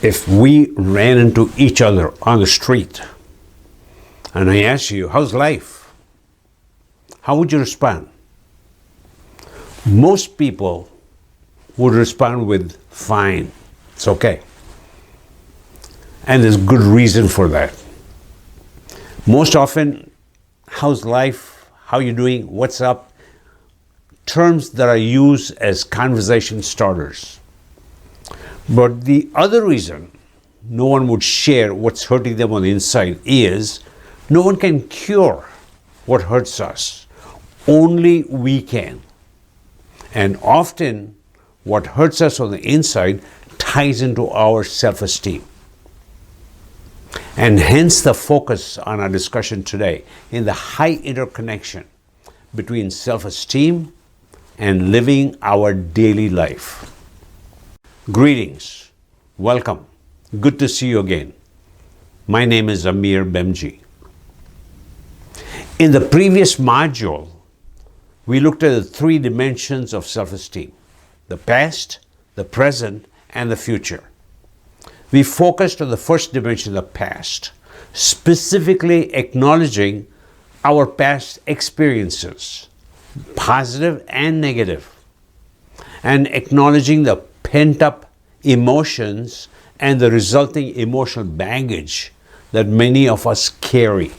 If we ran into each other on the street and I asked you, how's life? How would you respond? Most people would respond with, fine, it's okay. And there's good reason for that. Most often, how's life? How you doing? What's up? Terms that are used as conversation starters. But the other reason no one would share what's hurting them on the inside is no one can cure what hurts us. Only we can. And often what hurts us on the inside ties into our self-esteem. And hence the focus on our discussion today in the high interconnection between self-esteem and living our daily life. Greetings, welcome, good to see you again. My name is Amir Bemji. In the previous module, we looked at the three dimensions of self-esteem: the past, the present, and the future. We focused on the first dimension, the past, specifically acknowledging our past experiences, positive and negative, and acknowledging the pent-up emotions and the resulting emotional baggage that many of us carry.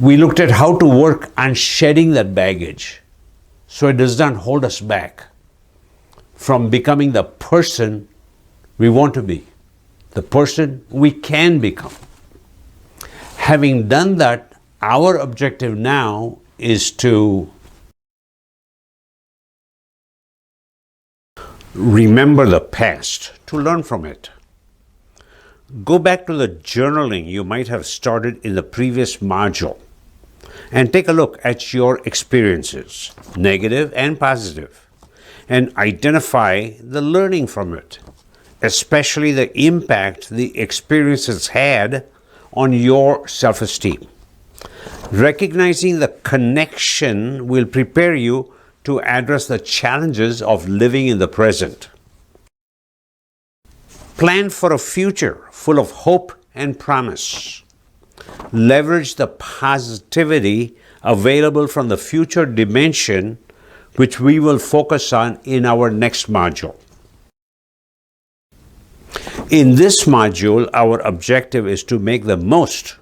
We looked at how to work on shedding that baggage so it does not hold us back from becoming the person we want to be, the person we can become. Having done that, our objective now is to remember the past, to learn from it. Go back to the journaling you might have started in the previous module and take a look at your experiences, negative and positive, and identify the learning from it, especially the impact the experiences had on your self-esteem. Recognizing the connection will prepare you to address the challenges of living in the present. Plan for a future full of hope and promise. Leverage the positivity available from the future dimension, which we will focus on in our next module. In this module, our objective is to make the most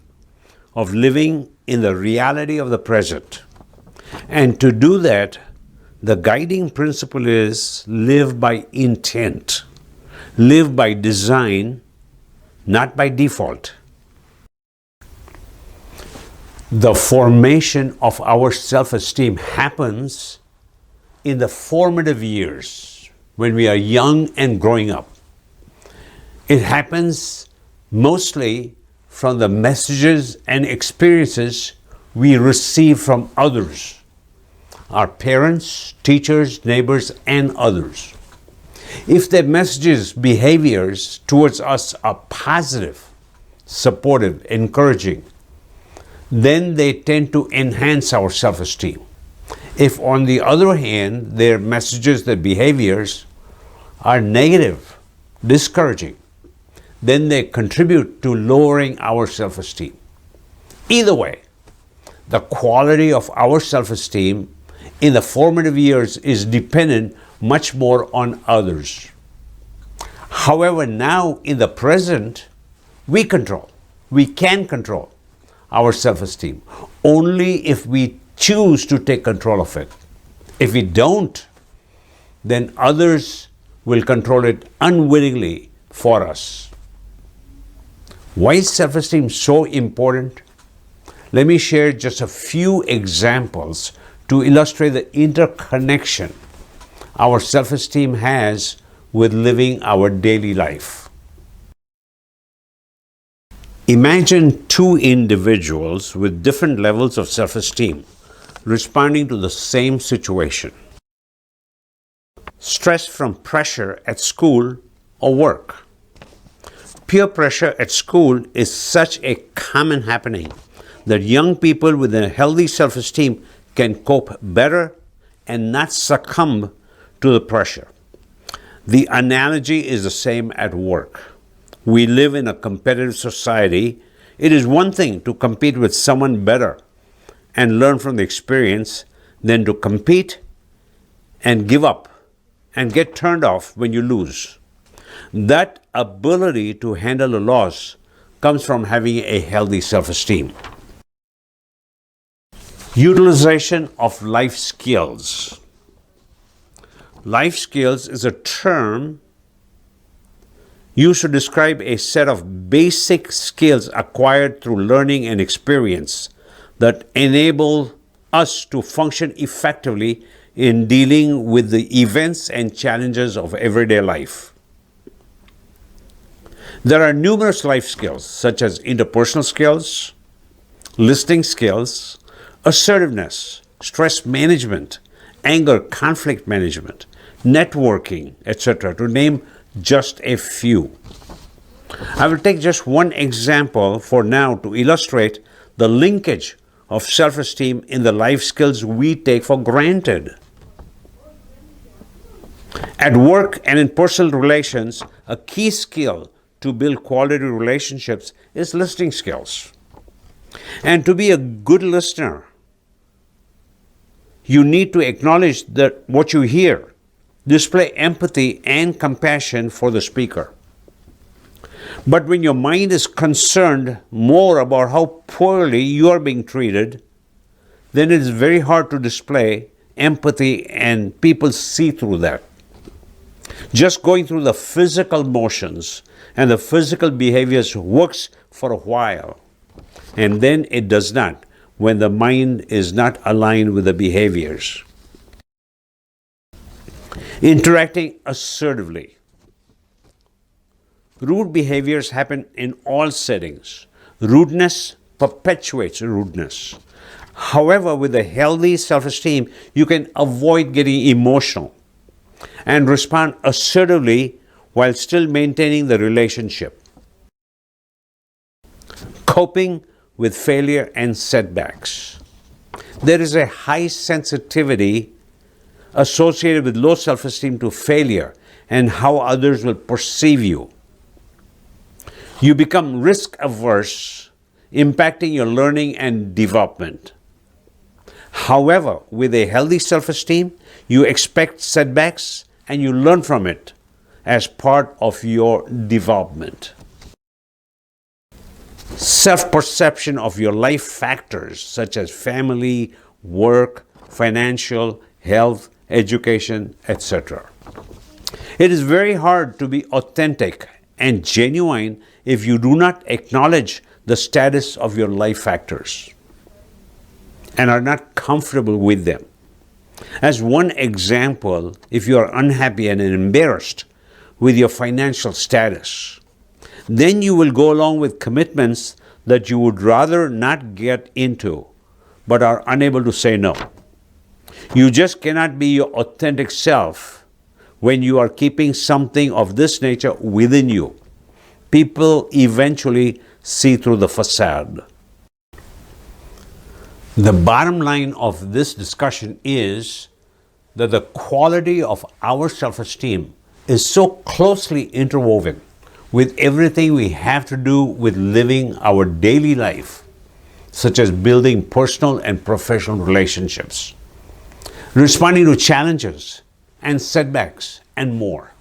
of living in the reality of the present. And to do that, the guiding principle is live by intent, live by design, not by default. The formation of our self-esteem happens in the formative years when we are young and growing up. It happens mostly from the messages and experiences we receive from others. Our parents, teachers, neighbors, and others. If their messages, behaviors towards us are positive, supportive, encouraging, then they tend to enhance our self-esteem. If, on the other hand, their messages, their behaviors are negative, discouraging, then they contribute to lowering our self-esteem. Either way, the quality of our self-esteem in the formative years is dependent much more on others. However, now in the present, we can control our self-esteem only if we choose to take control of it. If we don't, then others will control it unwittingly for us. Why is self-esteem so important? Let me share just a few examples to illustrate the interconnection our self-esteem has with living our daily life. Imagine two individuals with different levels of self-esteem responding to the same situation. Stress from pressure at school or work. Peer pressure at school is such a common happening that young people with a healthy self-esteem can cope better and not succumb to the pressure. The analogy is the same at work. We live in a competitive society. It is one thing to compete with someone better and learn from the experience than to compete and give up and get turned off when you lose. That ability to handle a loss comes from having a healthy self-esteem. Utilization of life skills. Life skills is a term used to describe a set of basic skills acquired through learning and experience that enable us to function effectively in dealing with the events and challenges of everyday life. There are numerous life skills such as interpersonal skills, listening skills, assertiveness, stress management, anger, conflict management, networking, etc., to name just a few. I will take just one example for now to illustrate the linkage of self-esteem in the life skills we take for granted. At work and in personal relations, a key skill to build quality relationships is listening skills. And to be a good listener, you need to acknowledge that what you hear, display empathy and compassion for the speaker. But when your mind is concerned more about how poorly you are being treated, then it is very hard to display empathy and people see through that. Just going through the physical motions and the physical behaviors works for a while, and then it does not when the mind is not aligned with the behaviors. Interacting assertively. Rude behaviors happen in all settings. Rudeness perpetuates rudeness. However, with a healthy self-esteem, you can avoid getting emotional and respond assertively while still maintaining the relationship. Coping with failure and setbacks. There is a high sensitivity associated with low self-esteem to failure and how others will perceive you. You become risk averse, impacting your learning and development. However, with a healthy self-esteem, you expect setbacks and you learn from it as part of your development. Self-perception of your life factors such as family, work, financial, health, education, etc. It is very hard to be authentic and genuine if you do not acknowledge the status of your life factors and are not comfortable with them. As one example, if you are unhappy and embarrassed with your financial status, then you will go along with commitments that you would rather not get into but are unable to say no. You just cannot be your authentic self when you are keeping something of this nature within you. People eventually see through the facade. The bottom line of this discussion is that the quality of our self-esteem is so closely interwoven with everything we have to do with living our daily life, such as building personal and professional relationships, responding to challenges and setbacks, and more.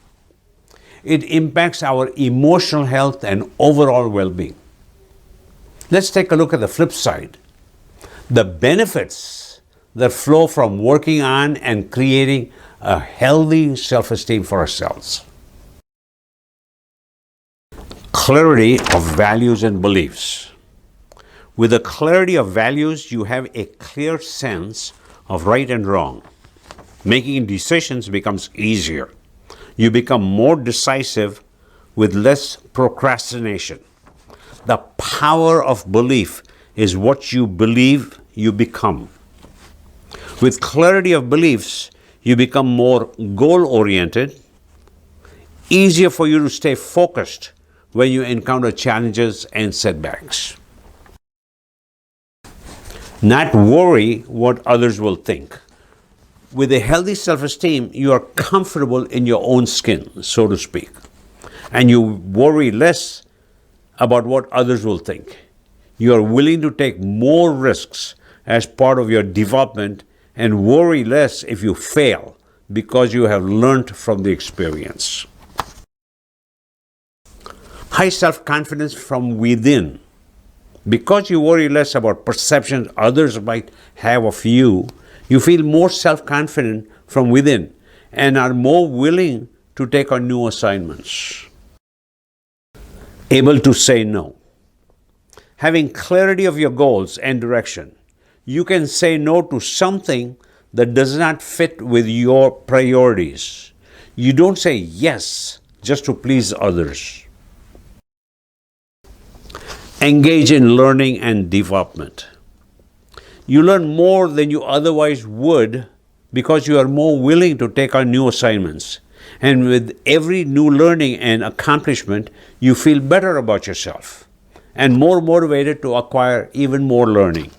It impacts our emotional health and overall well-being. Let's take a look at the flip side. The benefits that flow from working on and creating a healthy self-esteem for ourselves. Clarity of values and beliefs. With the clarity of values, you have a clear sense of right and wrong. Making decisions becomes easier. You become more decisive with less procrastination. The power of belief is what you believe you become. With clarity of beliefs, you become more goal-oriented, easier for you to stay focused when you encounter challenges and setbacks. Not worry what others will think. with a healthy self-esteem, you are comfortable in your own skin, so to speak, and you worry less about what others will think. You are willing to take more risks as part of your development and worry less if you fail because you have learned from the experience. High self-confidence from within. Because you worry less about perceptions others might have of you, you feel more self-confident from within and are more willing to take on new assignments. Able to say no. Having clarity of your goals and direction, you can say no to something that does not fit with your priorities. You don't say yes just to please others. Engage in learning and development. You learn more than you otherwise would because you are more willing to take on new assignments. And with every new learning and accomplishment, you feel better about yourself and more motivated to acquire even more learning.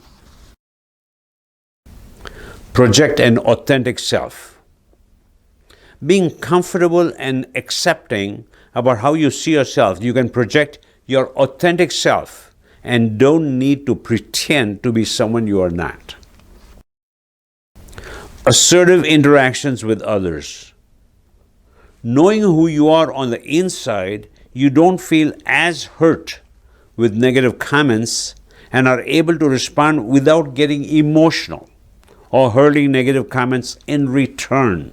Project an authentic self. Being comfortable and accepting about how you see yourself, you can project your authentic self and don't need to pretend to be someone you are not. Assertive interactions with others. Knowing who you are on the inside, you don't feel as hurt with negative comments and are able to respond without getting emotional or hurling negative comments in return.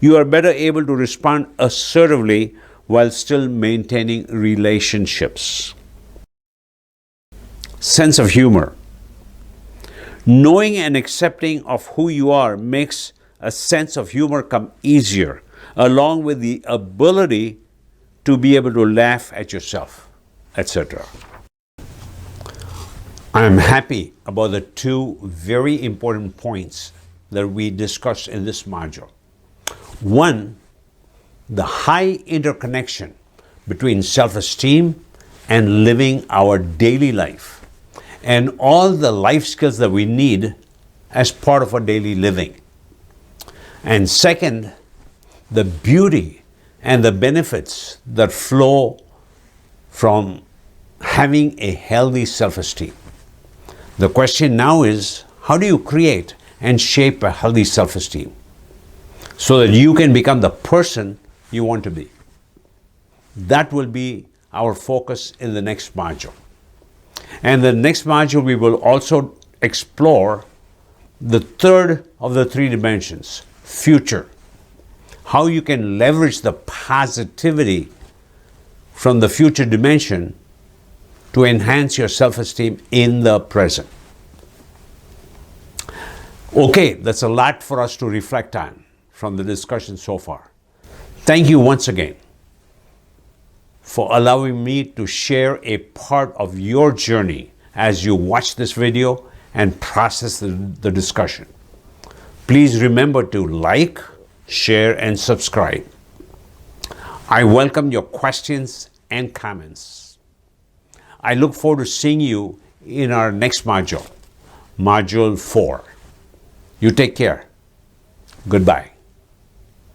You are better able to respond assertively while still maintaining relationships. Sense of humor. Knowing and accepting of who you are makes a sense of humor come easier, along with the ability to be able to laugh at yourself, etc. I am happy about the two very important points that we discussed in this module. One, the high interconnection between self-esteem and living our daily life and all the life skills that we need as part of our daily living. And second, the beauty and the benefits that flow from having a healthy self-esteem. The question now is, how do you create and shape a healthy self-esteem so that you can become the person you want to be? That will be our focus in the next module. And the next module, we will also explore the third of the three dimensions, future. How you can leverage the positivity from the future dimension to enhance your self-esteem in the present. Okay, that's a lot for us to reflect on from the discussion so far. Thank you once again for allowing me to share a part of your journey as you watch this video and process the discussion. Please remember to like, share, and subscribe. I welcome your questions and comments. I look forward to seeing you in our next module, Module 4. You take care. Goodbye.